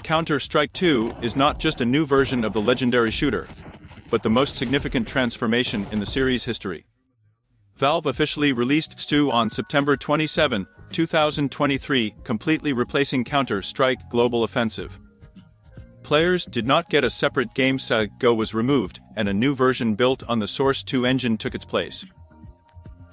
Counter-Strike 2 is not just a new version of the legendary shooter, but the most significant transformation in the series' history. Valve officially released CS2 on September 27, 2023, completely replacing Counter-Strike Global Offensive. Players did not get a separate game. CS2 was removed, and a new version built on the Source 2 engine took its place.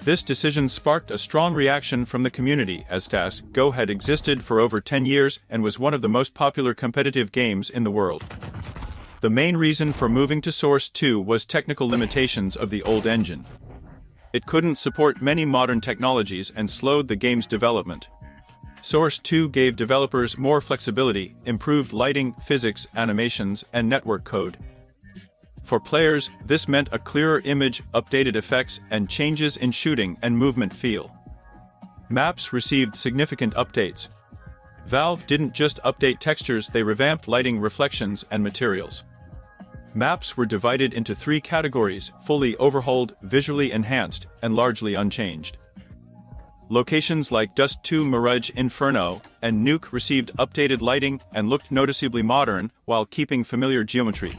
This decision sparked a strong reaction from the community, as CS2 had existed for over 10 years and was one of the most popular competitive games in the world. The main reason for moving to Source 2 was technical limitations of the old engine. It couldn't support many modern technologies and slowed the game's development. Source 2 gave developers more flexibility, improved lighting, physics, animations, and network code. For players, this meant a clearer image, updated effects, and changes in shooting and movement feel. Maps received significant updates. Valve didn't just update textures, they revamped lighting, reflections, and materials. Maps were divided into 3 categories: fully overhauled, visually enhanced, and largely unchanged. Locations like Dust 2, Mirage, Inferno, and Nuke received updated lighting and looked noticeably modern while keeping familiar geometry.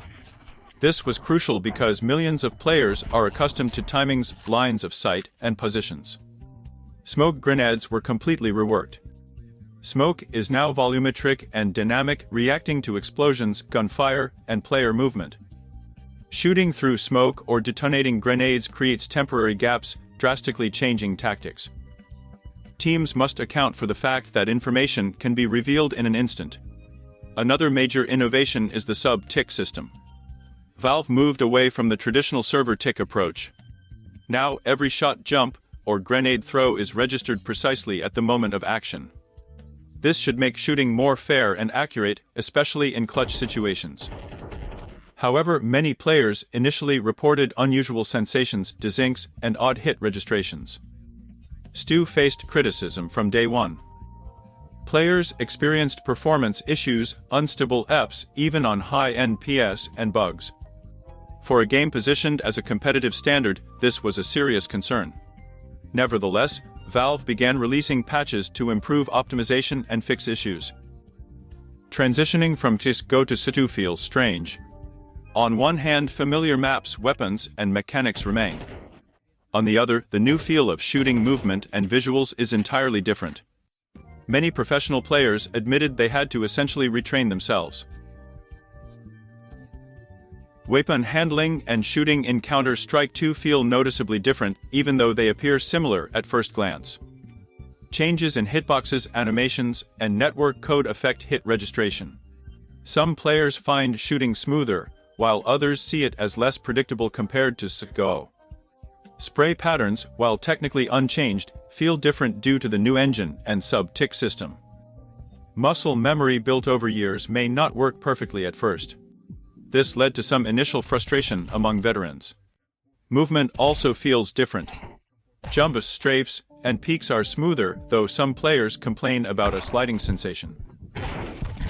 This was crucial because millions of players are accustomed to timings, lines of sight, and positions. Smoke grenades were completely reworked. Smoke is now volumetric and dynamic, reacting to explosions, gunfire, and player movement. Shooting through smoke or detonating grenades creates temporary gaps, drastically changing tactics. Teams must account for the fact that information can be revealed in an instant. Another major innovation is the sub-tick system. Valve moved away from the traditional server tick approach. Now, every shot, jump, or grenade throw is registered precisely at the moment of action. This should make shooting more fair and accurate, especially in clutch situations. However, many players initially reported unusual sensations, dezinks, and odd hit registrations. CS2 faced criticism from day one. Players experienced performance issues, unstable EPs, even on high-end PS, and bugs. For a game positioned as a competitive standard, this was a serious concern. Nevertheless, Valve began releasing patches to improve optimization and fix issues. Transitioning from CS2 to CS2 feels strange. On one hand, familiar maps, weapons, and mechanics remain. On the other, the new feel of shooting, movement, and visuals is entirely different. Many professional players admitted they had to essentially retrain themselves. Weapon handling and shooting in Counter-Strike 2 feel noticeably different, even though they appear similar at first glance. Changes in hitboxes, animations, and network code affect hit registration. Some players find shooting smoother, while others see it as less predictable compared to CS2. Spray patterns, while technically unchanged, feel different due to the new engine and sub-tick system. Muscle memory built over years may not work perfectly at first. This led to some initial frustration among veterans. Movement also feels different. Jumps, strafes, and peaks are smoother, though some players complain about a sliding sensation.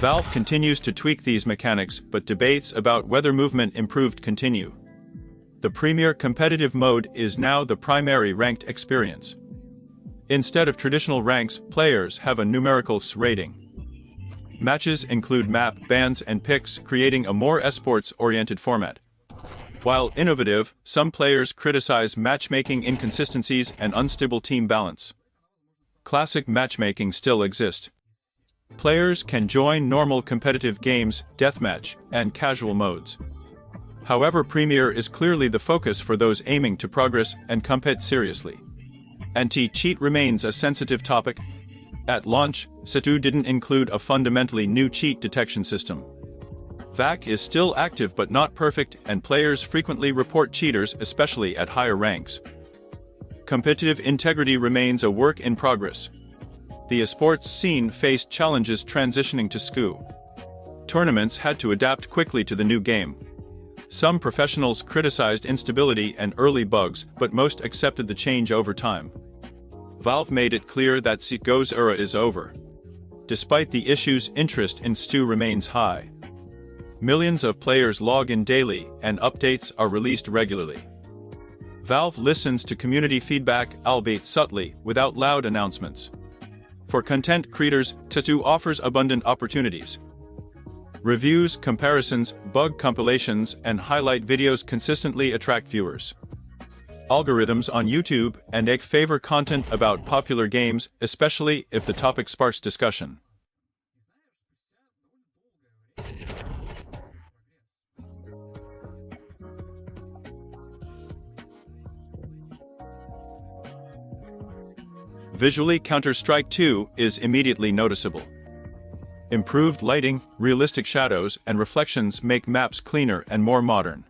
Valve continues to tweak these mechanics, but debates about whether movement improved continue. The Premier Competitive mode is now the primary ranked experience. Instead of traditional ranks, players have a numerical CS rating. Matches include map, bans, and picks, creating a more esports-oriented format. While innovative, some players criticize matchmaking inconsistencies and unstable team balance. Classic matchmaking still exists. Players can join normal competitive games, deathmatch, and casual modes. However, Premier is clearly the focus for those aiming to progress and compete seriously. Anti-cheat remains a sensitive topic. At launch, CS2 didn't include a fundamentally new cheat detection system. VAC is still active but not perfect, and players frequently report cheaters, especially at higher ranks. Competitive integrity remains a work in progress. The esports scene faced challenges transitioning to CS2. Tournaments had to adapt quickly to the new game. Some professionals criticized instability and early bugs, but most accepted the change over time. Valve made it clear that CS2's era is over. Despite the issues, interest in CS2 remains high. Millions of players log in daily, and updates are released regularly. Valve listens to community feedback, albeit subtly, without loud announcements. For content creators, CS2 offers abundant opportunities. Reviews, comparisons, bug compilations, and highlight videos consistently attract viewers. Algorithms on YouTube and X favor content about popular games, especially if the topic sparks discussion. Visually, Counter-Strike 2 is immediately noticeable. Improved lighting, realistic shadows, and reflections make maps cleaner and more modern.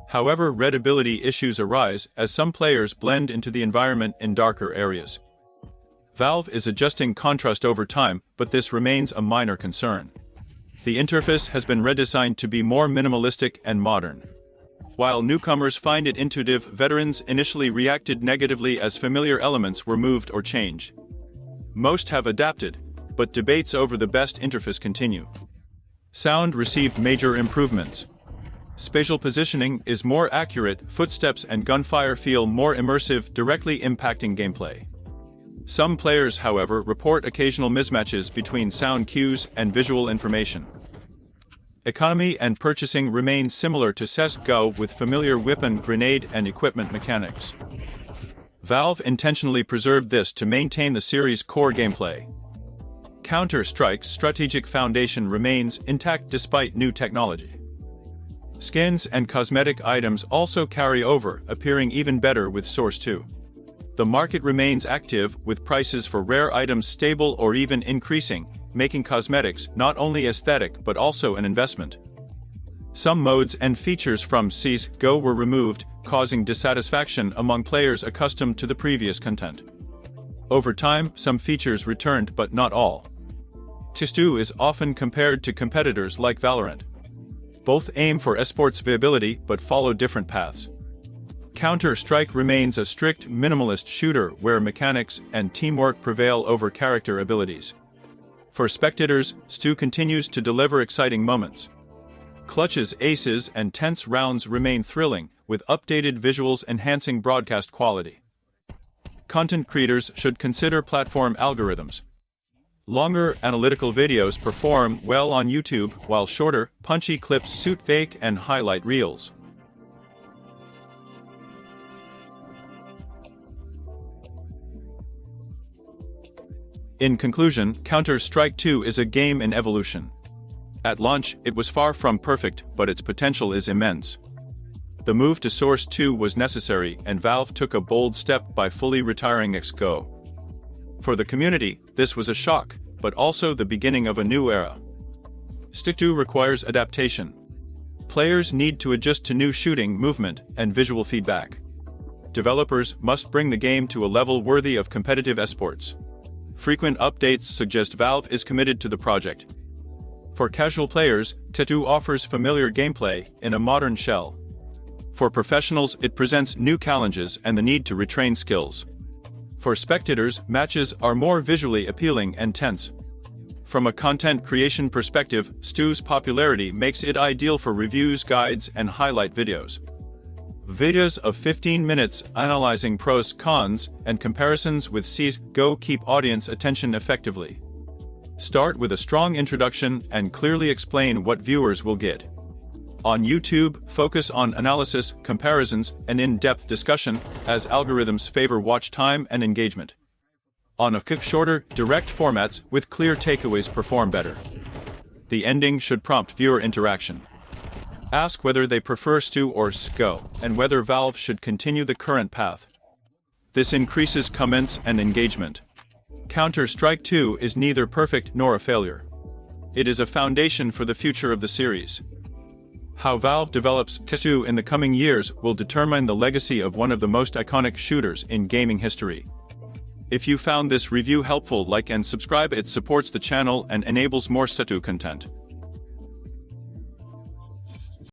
However, readability issues arise as some players blend into the environment in darker areas. Valve is adjusting contrast over time, but this remains a minor concern. The interface has been redesigned to be more minimalistic and modern. While newcomers find it intuitive, veterans initially reacted negatively as familiar elements were moved or changed. Most have adapted, but debates over the best interface continue. Sound received major improvements. Spatial positioning is more accurate, footsteps and gunfire feel more immersive, directly impacting gameplay. Some players, however, report occasional mismatches between sound cues and visual information. Economy and purchasing remain similar to CS2 with familiar weapon, grenade, and equipment mechanics. Valve intentionally preserved this to maintain the series' core gameplay. Counter-Strike's strategic foundation remains intact despite new technology. Skins and cosmetic items also carry over, appearing even better with Source 2. The market remains active, with prices for rare items stable or even increasing, making cosmetics not only aesthetic but also an investment. Some modes and features from CS2 were removed, causing dissatisfaction among players accustomed to the previous content. Over time, some features returned, but not all. CS2 is often compared to competitors like Valorant. Both aim for esports viability but follow different paths. Counter-Strike remains a strict, minimalist shooter where mechanics and teamwork prevail over character abilities. For spectators, CS2 continues to deliver exciting moments. Clutches, aces, and tense rounds remain thrilling, with updated visuals enhancing broadcast quality. Content creators should consider platform algorithms. Longer, analytical videos perform well on YouTube, while shorter, punchy clips suit fake and highlight reels. In conclusion, Counter-Strike 2 is a game in evolution. At launch, it was far from perfect, but its potential is immense. The move to Source 2 was necessary, and Valve took a bold step by fully retiring CS2. For the community, this was a shock, but also the beginning of a new era. CS2 requires adaptation. Players need to adjust to new shooting, movement, and visual feedback. Developers must bring the game to a level worthy of competitive esports. Frequent updates suggest Valve is committed to the project. For casual players, CS2 offers familiar gameplay in a modern shell. For professionals, it presents new challenges and the need to retrain skills. For spectators, matches are more visually appealing and tense. From a content creation perspective, CS2's popularity makes it ideal for reviews, guides, and highlight videos. Videos of 15 minutes analyzing pros, cons, and comparisons with CS2 keep audience attention effectively. Start with a strong introduction and clearly explain what viewers will get. On YouTube, focus on analysis, comparisons, and in-depth discussion, as algorithms favor watch time and engagement. On shorter, direct formats with clear takeaways perform better. The ending should prompt viewer interaction. Ask whether they prefer CS2 or CS2, and whether Valve should continue the current path. This increases comments and engagement. Counter-Strike 2 is neither perfect nor a failure. It is a foundation for the future of the series. How Valve develops CS2 in the coming years will determine the legacy of one of the most iconic shooters in gaming history. If you found this review helpful, like and subscribe. It supports the channel and enables more CS2 content.